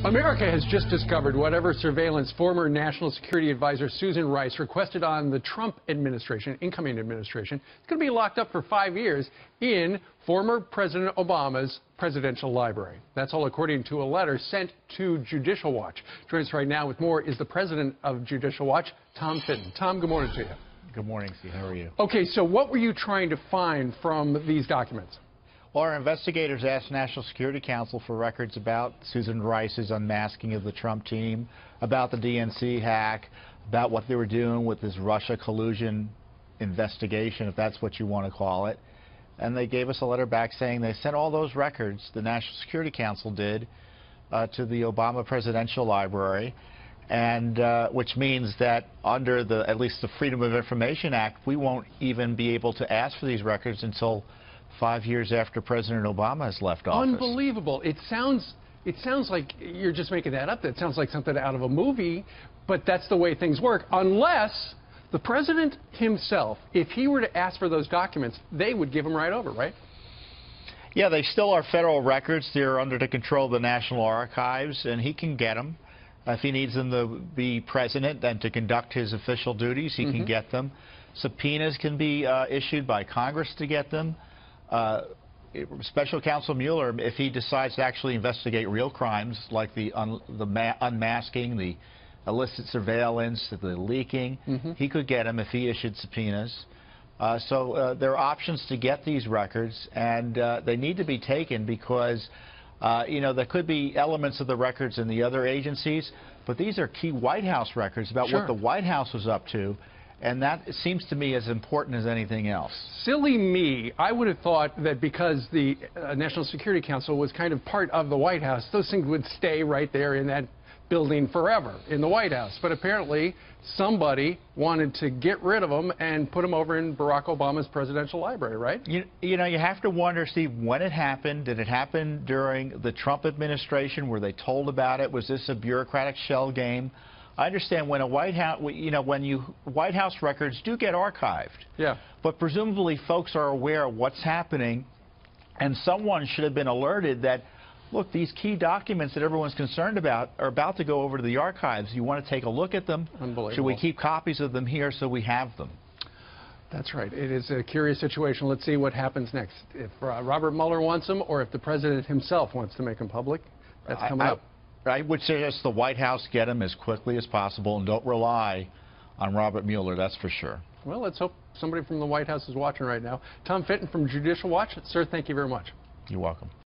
America has just discovered whatever surveillance former National Security Advisor Susan Rice requested on the Trump administration, incoming administration, is going to be locked up for 5 years in former President Obama's presidential library. That's all according to a letter sent to Judicial Watch. Joining us right now with more is the president of Judicial Watch, Tom Fitton. Tom, good morning to you. Good morning, Steve. How are you? Okay, so what were you trying to find from these documents? Well, our investigators asked National Security Council for records about Susan Rice's unmasking of the Trump team, about the DNC hack, about what they were doing with this Russia collusion investigation, if that's what you want to call it. And they gave us a letter back saying they sent all those records, the National Security Council did, to the Obama Presidential Library, and which means that under at least the Freedom of Information Act, we won't even be able to ask for these records until 5 years after President Obama has left office. Unbelievable. It sounds like you're just making that up. That sounds like something out of a movie, but that's the way things work. Unless the president himself, if he were to ask for those documents, they would give them right over, right? Yeah, they still are federal records. They're under the control of the National Archives, and he can get them. If he needs them to be president and to conduct his official duties, he can get them. Subpoenas can be issued by Congress to get them. Special Counsel Mueller, if he decides to actually investigate real crimes like the unmasking, the illicit surveillance, the leaking, he could get them if he issued subpoenas. So there are options to get these records, and they need to be taken because you know, there could be elements of the records in the other agencies, but these are key White House records about what the White House was up to. And that seems to me as important as anything else. Silly me. I would have thought that because the National Security Council was kind of part of the White House, those things would stay right there in that building forever, in the White House. But apparently somebody wanted to get rid of them and put them over in Barack Obama's presidential library, right? You know, you have to wonder, Steve, when it happened. Did it happen during the Trump administration? Were they told about it? Was this a bureaucratic shell game? I understand when a White House, White House records do get archived. Yeah. But presumably folks are aware of what's happening, and someone should have been alerted that, look, these key documents that everyone's concerned about are about to go over to the archives. You want to take a look at them? Unbelievable. Should we keep copies of them here so we have them? That's right. It is a curious situation. Let's see what happens next. If Robert Mueller wants them, or if the president himself wants to make them public. That's coming up. I would suggest the White House get them as quickly as possible and don't rely on Robert Mueller, that's for sure. Well, let's hope somebody from the White House is watching right now. Tom Fitton from Judicial Watch. Sir, thank you very much. You're welcome.